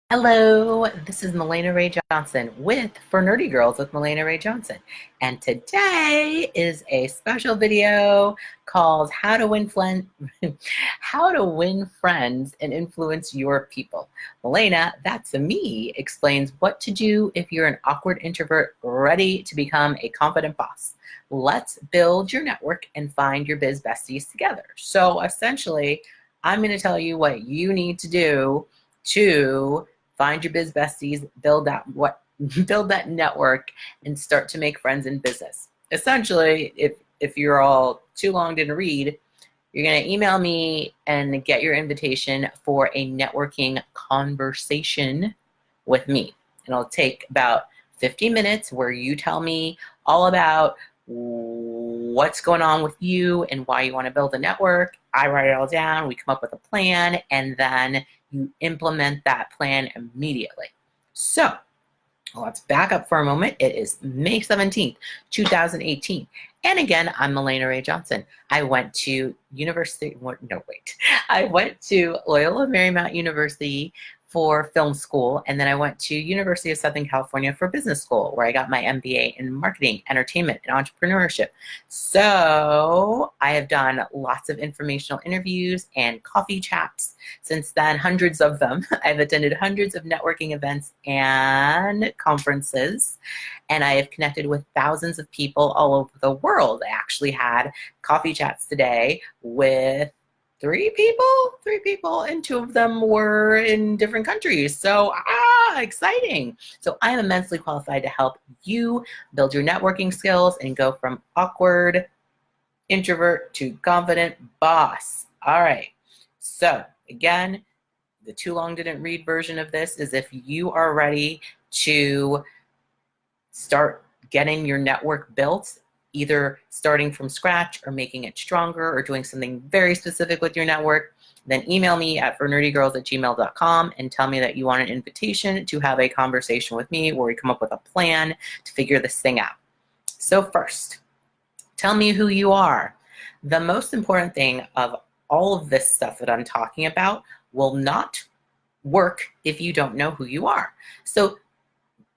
Hello, this is Mahlena Ray Johnson with For Nerdy Girls with Mahlena Ray Johnson. And today is a special video called How to Win Friends and Influence Your People. Mahlena, that's me, explains what to do if you're an awkward introvert ready to become a confident boss. Let's build your network and find your biz besties together. So essentially, I'm going to tell you what you need to do to find your biz besties, build that network, and start to make friends in business. Essentially, if you're all too long didn't read, you're gonna email me and get your invitation for a networking conversation with me. And it'll take about 50 minutes where you tell me all about what's going on with you and why you want to build a network. I write it all down, we come up with a plan, and then you implement that plan immediately. So let's back up for a moment. It is May 17th, 2018. And again, I'm Mahlena Ray Johnson. I went to I went to Loyola Marymount University for film school, and then I went to University of Southern California for business school, where I got my MBA in marketing, entertainment, and entrepreneurship. So I have done lots of informational interviews and coffee chats since then, hundreds of them. I've attended hundreds of networking events and conferences, and I have connected with thousands of people all over the world. I actually had coffee chats today with three people, and two of them were in different countries. So, exciting. So I am immensely qualified to help you build your networking skills and go from awkward introvert to confident boss. All right. So again, the too long didn't read version of this is if you are ready to start getting your network built, either starting from scratch or making it stronger or doing something very specific with your network, then email me at fornerdygirls@gmail.com and tell me that you want an invitation to have a conversation with me where we come up with a plan to figure this thing out. So first, tell me who you are. The most important thing of all of this stuff that I'm talking about will not work if you don't know who you are. So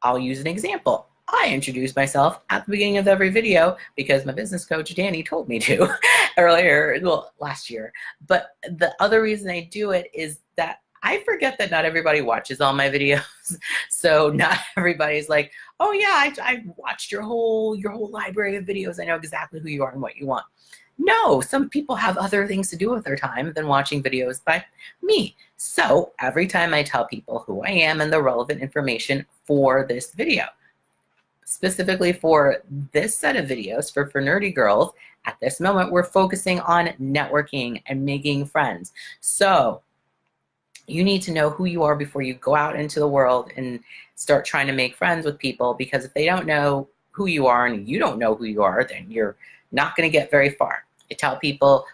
I'll use an example. I introduce myself at the beginning of every video because my business coach, Danny, told me to earlier, well, last year. But the other reason I do it is that I forget that not everybody watches all my videos. So not everybody's like, oh yeah, I watched your whole library of videos. I know exactly who you are and what you want. No, some people have other things to do with their time than watching videos by me. So every time I tell people who I am and the relevant information for this video, specifically for this set of videos for Nerdy Girls, at this moment, we're focusing on networking and making friends. So you need to know who you are before you go out into the world and start trying to make friends with people, because if they don't know who you are and you don't know who you are, then you're not going to get very far. I tell people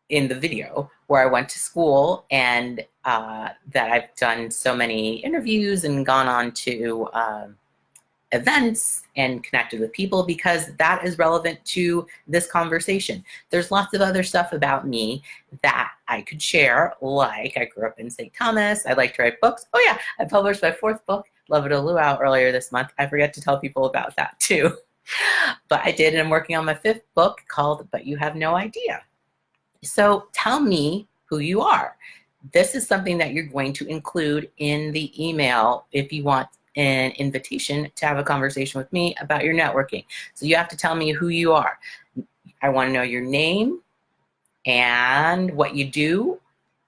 in the video where I went to school and that I've done so many interviews and gone on to events and connected with people, because that is relevant to this conversation. There's lots of other stuff about me that I could share, like I grew up in St. Thomas, I like to write books. Oh yeah, I published my 4th book, Love It or Lou, out earlier this month. I forget to tell people about that too. But I did, and I'm working on my 5th book called But You Have No Idea. So tell me who you are. This is something that you're going to include in the email if you want an invitation to have a conversation with me about your networking. So you have to tell me who you are. I want to know your name and what you do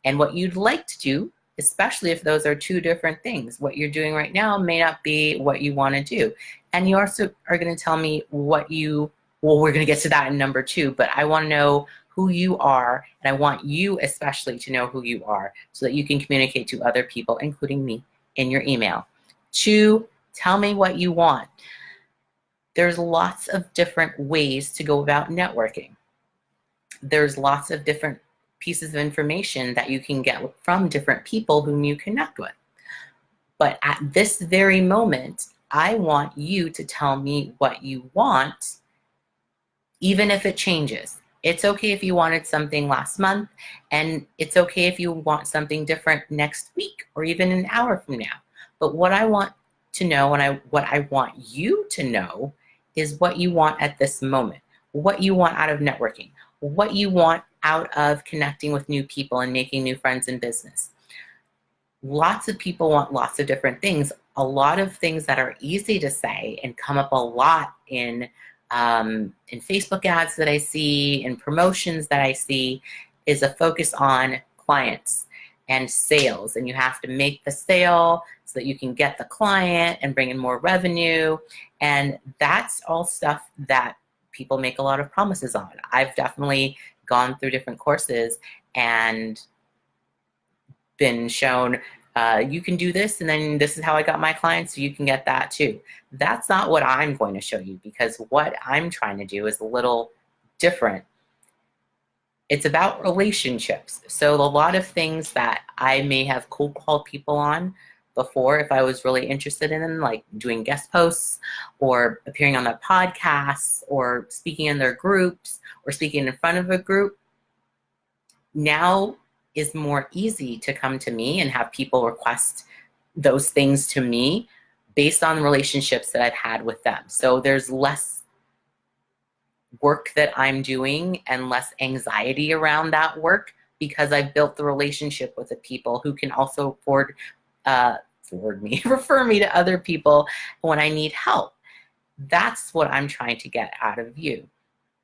and what you'd like to do, especially if those are two different things. What you're doing right now may not be what you want to do. And you also are going to tell me what you, well, we're going to get to that in number 2, but I want to know who you are, and I want you especially to know who you are so that you can communicate to other people, including me, in your email. 2, tell me what you want. There's lots of different ways to go about networking. There's lots of different pieces of information that you can get from different people whom you connect with. But at this very moment, I want you to tell me what you want, even if it changes. It's okay if you wanted something last month, and it's okay if you want something different next week or even an hour from now. But what I want to know, and what I want you to know, is what you want at this moment, what you want out of networking, what you want out of connecting with new people and making new friends in business. Lots of people want lots of different things. A lot of things that are easy to say and come up a lot in Facebook ads that I see, in promotions that I see, is a focus on clients and sales. And you have to make the sale so that you can get the client and bring in more revenue. And that's all stuff that people make a lot of promises on. I've definitely gone through different courses and been shown, you can do this, and then this is how I got my clients, so you can get that too. That's not what I'm going to show you, because what I'm trying to do is a little different. It's about relationships. So a lot of things that I may have cold called people on before, if I was really interested in them, like doing guest posts or appearing on their podcasts or speaking in their groups or speaking in front of a group, now is more easy to come to me and have people request those things to me based on the relationships that I've had with them. So there's less work that I'm doing and less anxiety around that work, because I've built the relationship with the people who can also refer me to other people when I need help. That's what I'm trying to get out of you.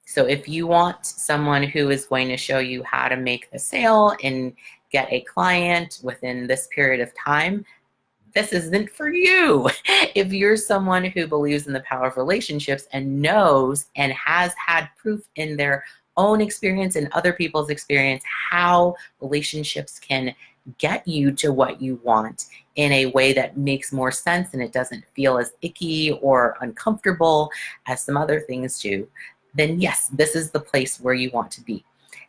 So if you want someone who is going to show you how to make the sale and get a client within this period of time, this isn't for you. If you're someone who believes in the power of relationships and knows and has had proof in their own experience and other people's experience how relationships can get you to what you want in a way that makes more sense and it doesn't feel as icky or uncomfortable as some other things do, then yes, this is the place where you want to be.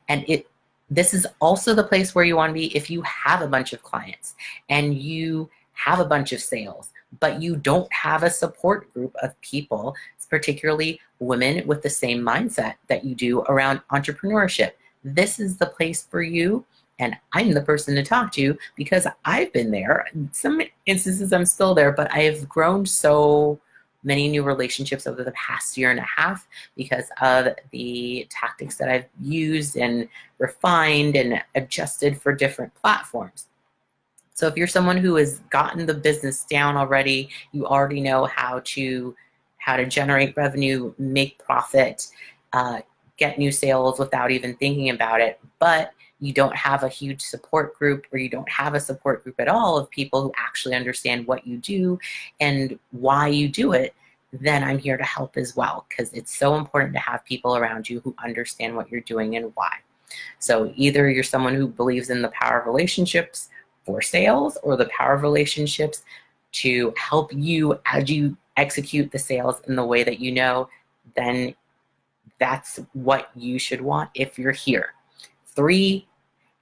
And this is also the place where you want to be if you have a bunch of clients and you have a bunch of sales, but you don't have a support group of people, particularly women with the same mindset that you do around entrepreneurship. This is the place for you, and I'm the person to talk to because I've been there. In some instances, I'm still there, but I have grown so many new relationships over the past year and a half because of the tactics that I've used and refined and adjusted for different platforms. So if you're someone who has gotten the business down already, you already know how to generate revenue, make profit, get new sales without even thinking about it, but you don't have a huge support group, or you don't have a support group at all of people who actually understand what you do and why you do it, then I'm here to help as well, because it's so important to have people around you who understand what you're doing and why. So either you're someone who believes in the power of relationships for sales, or the power of relationships to help you as you execute the sales in the way that you know, then that's what you should want if you're here. 3,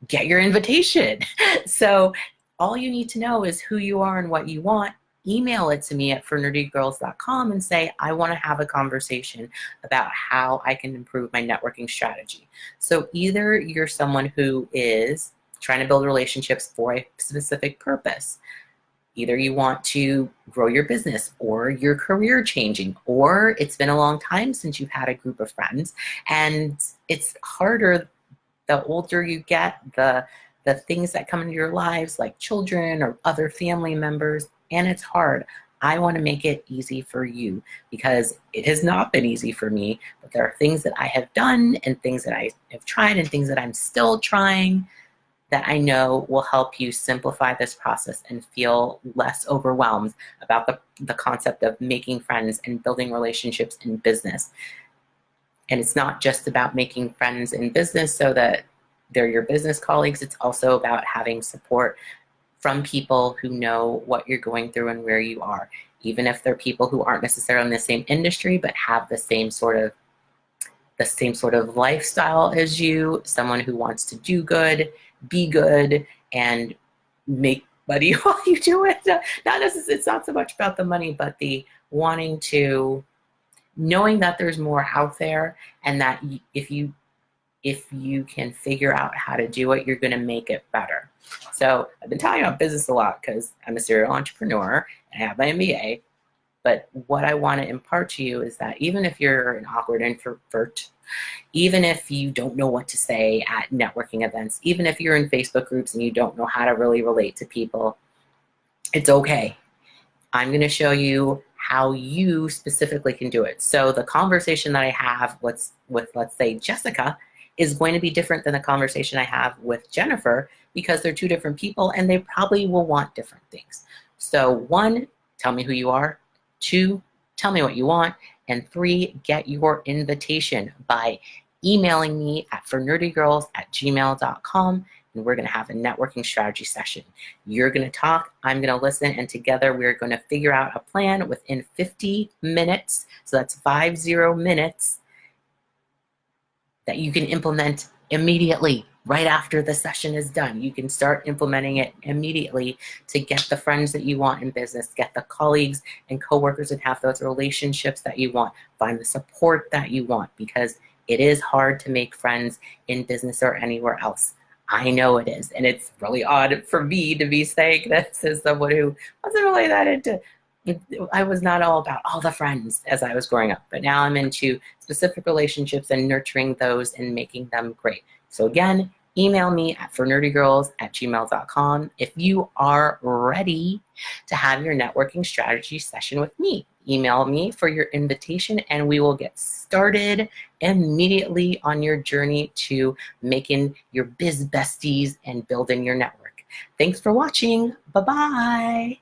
get your invitation. So all you need to know is who you are and what you want. Email it to me at fornerdygirls.com and say, I want to have a conversation about how I can improve my networking strategy. So either you're someone who is trying to build relationships for a specific purpose. Either you want to grow your business, or your career changing, or it's been a long time since you've had a group of friends and it's harder the older you get, the things that come into your lives like children or other family members, and it's hard. I want to make it easy for you because it has not been easy for me, but there are things that I have done and things that I have tried and things that I'm still trying that I know will help you simplify this process and feel less overwhelmed about the concept of making friends and building relationships in business. And it's not just about making friends in business so that they're your business colleagues. It's also about having support from people who know what you're going through and where you are, even if they're people who aren't necessarily in the same industry but have the same sort of lifestyle as you, someone who wants to do good, be good, and make money while you do it. Not necessarily, it's not so much about the money, but the wanting to, knowing that there's more out there, and that if you if you can figure out how to do it, you're going to make it better. So I've been talking about business a lot because I'm a serial entrepreneur and I have my MBA. But what I want to impart to you is that even if you're an awkward introvert, even if you don't know what to say at networking events, even if you're in Facebook groups and you don't know how to really relate to people, it's okay. I'm going to show you how you specifically can do it. So the conversation that I have with let's say, Jessica is going to be different than the conversation I have with Jennifer because they're two different people and they probably will want different things. So 1, tell me who you are. 2, tell me what you want. And 3, get your invitation by emailing me at fornerdygirls@gmail.com, and we're going to have a networking strategy session. You're going to talk, I'm going to listen, and together we're going to figure out a plan within 50 minutes. So that's 50 minutes that you can implement immediately. Right after the session is done, you can start implementing it immediately to get the friends that you want in business, get the colleagues and coworkers and have those relationships that you want, find the support that you want, because it is hard to make friends in business or anywhere else. I know it is, and it's really odd for me to be saying this as someone who wasn't really that into. I was not all about all the friends as I was growing up, but now I'm into specific relationships and nurturing those and making them great. So again, email me at fornerdygirls@gmail.com if you are ready to have your networking strategy session with me. Email me for your invitation and we will get started immediately on your journey to making your biz besties and building your network. Thanks for watching. Bye-bye.